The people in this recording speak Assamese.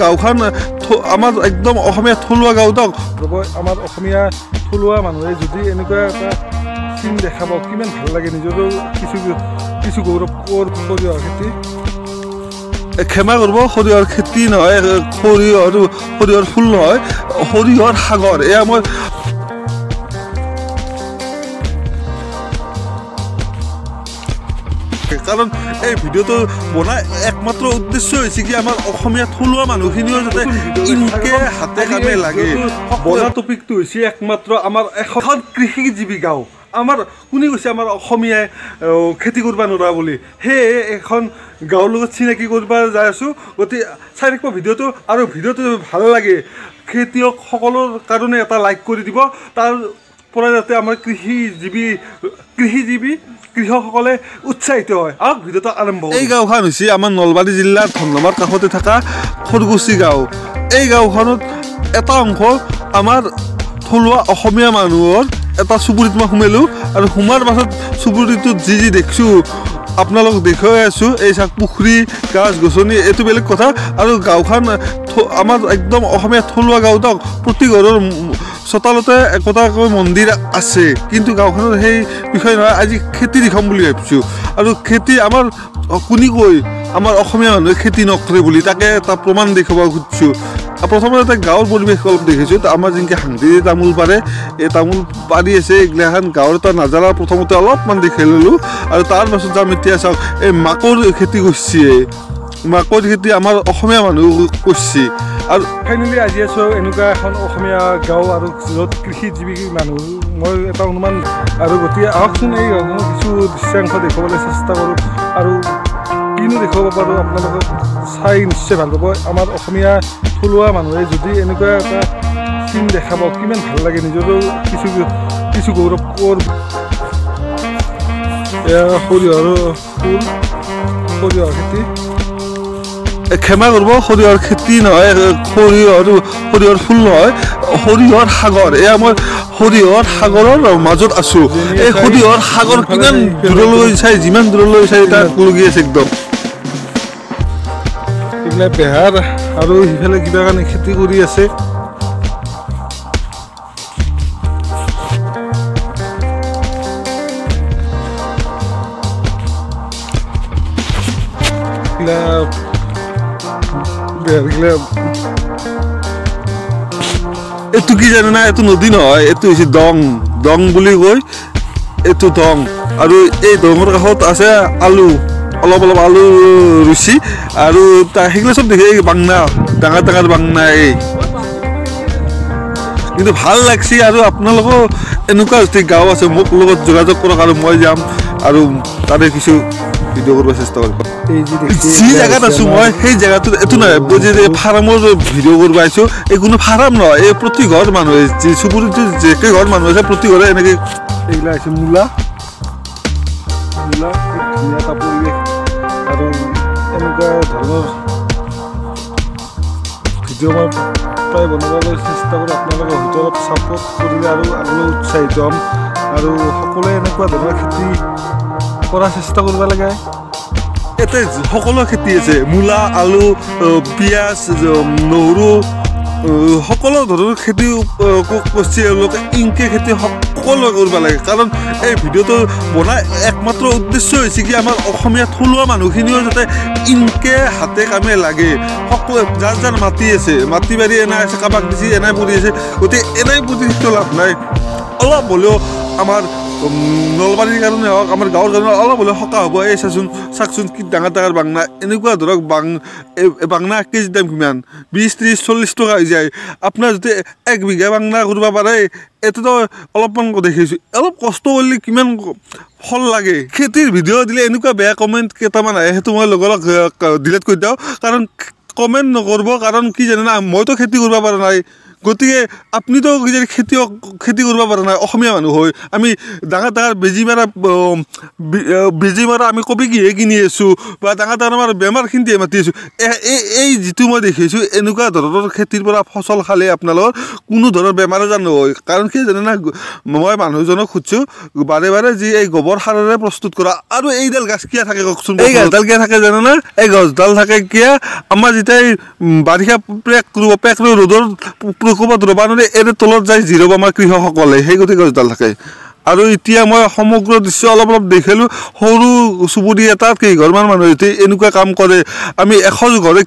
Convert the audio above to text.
গাঁওখন আমাৰ একদম অসমীয়া থলুৱা গাঁও দক আমাৰ অসমীয়া থলুৱা মানুহে যদি এনেকুৱা এটা চিন দেখা পাওঁ কিমান ভাল লাগে নিজৰো কিছু গৌৰৱ সৰিয়হৰ খেতি ক্ষমা কৰিব সৰিয়হৰ খেতি নহয় সৰিয়হৰ ফুল নহয় সৰিয়হৰ সাগৰ এয়া মই কাৰণ এই ভিডিঅ'টো বনাই একমাত্ৰ উদ্দেশ্য হৈছে কি আমাৰ অসমীয়া থলুৱা মানুহখিনিও যাতে ইনকে হাতে কামে লাগে বনা টপিকটো হৈছে একমাত্ৰ আমাৰ এখন কৃষিজীৱী গাঁও আমাৰ কোনে কৈছে আমাৰ অসমীয়াই খেতি কৰিব নোৱাৰা বুলি সেয়ে এখন গাঁৱৰ লগত চিনাকি কৰিব যাই আছোঁ গতিকে চাই থাকিব ভিডিঅ'টো আৰু ভিডিঅ'টো ভাল লাগে খেতিয়কসকলৰ কাৰণে এটা লাইক কৰি দিব তাৰ পৰা যাতে আমাৰ কৃষকসকলে উৎসাহিত হয় আৰু ভিডিঅ'টো আৰম্ভ এই গাঁওখন হৈছে আমাৰ নলবাৰী জিলাৰ ধনমাৰ কাষতে থকা খৰগুচি গাঁও এই গাঁওখনত এটা অংশ আমাৰ থলুৱা অসমীয়া মানুহৰ এটা চুবুৰীত মই সোমালোঁ আৰু সোমাৰ পাছত চুবুৰীটোত যি দেখিছোঁ আপোনালোক দেখুৱাই আছোঁ এই চাক পুখুৰী গাছ গছনি এইটো বেলেগ কথা আৰু গাঁওখন আমাৰ একদম অসমীয়া থলুৱা গাঁও দক প্ৰতি ঘৰৰ চোতালতে একোটাকৈ মন্দিৰ আছে কিন্তু গাঁওখনৰ সেই বিষয় নহয় আজি খেতি দেখাম বুলি ভাবিছোঁ আৰু খেতি আমাৰ কোনে কৈ আমাৰ অসমীয়া মানুহে খেতি নকৰে বুলি তাকে এটা প্ৰমাণ দেখুৱাব খুজিছোঁ প্ৰথমতে গাঁৱৰ পৰিৱেশ অলপ দেখিছোঁ আমাৰ যেনেকৈ হাংদি তামোল পাৰে এই তামোল পাৰি আছে এইগিলাখান গাঁৱৰ এটা নাজাৰা প্ৰথমতে অলপমান দেখাই ল'লোঁ আৰু তাৰ পাছত যাম এতিয়া চাওক এই মাকৰ খেতি কৰিছে মাকৰ খেতি আমাৰ অসমীয়া মানুহ কৰিছে আৰু ফাইনেলি আজি আছোঁ এনেকুৱা এখন অসমীয়া গাঁও আৰু য'ত কৃষিজীৱী মানুহ মই এটা অনুমান আৰু গতিকে আহকচোন এই গাঁওখনৰ কিছু দৃশ্যাংশ দেখুৱাবলৈ চেষ্টা কৰোঁ আৰু কিনো দেখুৱাব পাৰোঁ আপোনালোকক চাই নিশ্চয় ভাল পাব আমাৰ অসমীয়া থলুৱা মানুহে যদি এনেকুৱা এটা চিন দেখা পাওঁ কিমান ভাল লাগে নিজৰো কিছু গৌৰৱ এয়া সৰিয়হৰ ফুল সৰিয়হৰ খেতি ক্ষমা কৰিব সৰিয়হৰ খেতি নহয় সৰিয়হৰ ফুল নহয় সৰিয়হৰ সাগৰ এয়া মই সৰিয়হৰ সাগৰৰ মাজত আছোঁ এই সৰিয়হৰ সাগৰ কিমান দূৰলৈ চাই যিমান দূৰলৈ চাই তাত লগি আছে একদম এইবিলাক বেহাৰ আৰু সিফালে কিবা কাৰণে খেতি কৰি আছে এইটো কি জানে না এইটো নদী নহয় এইটো হৈছে দং বুলি কয় এইটো দং আৰু এই দঙৰ কাষত আছে আলু অলপ আলু ৰুচি আৰু সেইগিলা চব দেখি বাংনা ডাঙৰ বাংনা এই কিন্তু ভাল লাগছে আৰু আপোনালোকৰ এনেকুৱা যদি গাঁও আছে মোক লগত যোগাযোগ কৰক আৰু মই যাম আৰু তাৰে কিছু ভিডিঅ' কৰিব চেষ্টা কৰিম যি জেগাত আছোঁ মই সেই জেগাটোত এইটো নহয় যে ফাৰ্মৰ ভিডিঅ' কৰিব আহিছোঁ এই কোনো ফাৰ্ম নহয় এই প্ৰতি ঘৰ মানুহে যি চুবুৰীটো যেকে ঘৰ মানুহ আছে প্ৰতি ঘৰে এনেকৈ এইগিলা আছে মূলা ধুনীয়া এটা পৰিৱেশ আৰু এনেকুৱা ধৰণৰ ভিডিঅ' মই প্ৰায় বনাবলৈ চেষ্টা কৰোঁ আপোনালোকে হয়তো অলপ ছাপোৰ্ট কৰিলে আৰু আগলৈ উৎসাহিত হ'ম আৰু সকলোৱে এনেকুৱা ধৰণৰ খেতি কৰাৰ চেষ্টা কৰিব লাগে ইয়াতে সকলো খেতি আছে মূলা আলু পিঁয়াজ নহৰু সকলো ধৰণৰ খেতি কৰিছে এওঁলোকে ইনকে খেতি সকলোৱে কৰিব লাগে কাৰণ এই ভিডিঅ'টো বনাই একমাত্ৰ উদ্দেশ্য হৈছে কি আমাৰ অসমীয়া থলুৱা মানুহখিনিও যাতে ইনকে হাতে কামে লাগে সকলোৱে যাৰ মাটি আছে মাটি বাৰী এনাই আছে কাৰোবাক দিছে এনাই পৰি আছে গতিকে এনাই পৰি লাভ নাই অলপ হ'লেও আমাৰ নলবাৰীৰ কাৰণে হওক আমাৰ গাঁৱৰ কাৰণে অলপ হ'লেও সকাহ হ'ব এই চাওকচোন কি ডাঙৰ বাংনা এনেকুৱা ধৰক বাংনা 1 কেজিৰ দাম কিমান 20-30-40 টকা হৈ যায় আপোনাৰ যদি 1 বিঘা বাংনা কৰিব পাৰে এইটোতো অলপমান দেখিছোঁ অলপ কষ্ট কৰিলে কিমান ফল লাগে খেতিৰ ভিডিঅ' দিলে এনেকুৱা বেয়া কমেণ্ট কেইটামান আহে সেইটো মই লগ ডিলিট কৰি দিওঁ কাৰণ কমেণ্ট নকৰিব কাৰণ কি জানে না মইতো খেতি কৰিব পৰা নাই গতিকে আপুনিতো খেতি কৰিব পৰা নাই অসমীয়া মানুহ হয় আমি ডাঙৰ ডাঙৰ বেজী মাৰা আমি কবি কিহে কিনি আছোঁ বা ডাঙৰ ডাঙৰ আমাৰ বেমাৰখিনিয়ে মাতি আছোঁ এই যিটো মই দেখিছোঁ এনেকুৱা ধৰণৰ খেতিৰ পৰা ফচল খালে আপোনালোকৰ কোনো ধৰণৰ বেমাৰ আজাৰ নহয় কাৰণ কি জানে না মই মানুহজনক সুধিছোঁ বাৰে বাৰে যি এই গোবৰ সাৰেৰে প্ৰস্তুত কৰা আৰু এইডাল গাছ কিয় থাকে কওকচোন এই গাছডাল কিয় থাকে জানে না এই গছডাল থাকে কিয় আমাৰ যেতিয়া বাৰিষা পেক ৰ'দৰ প্ৰকোপত ৰ'বা নোৱাৰে এৰে তলত যায় জিৰাব আমাৰ কৃষকসকলে সেই গতিকে গছডাল থাকে আৰু এতিয়া মই সমগ্ৰ দৃশ্য অলপ দেখিলোঁ সৰু চুবুৰী এটাত কেইঘৰমান মানুহ এনেকুৱা কাম কৰে আমি 100 ঘৰে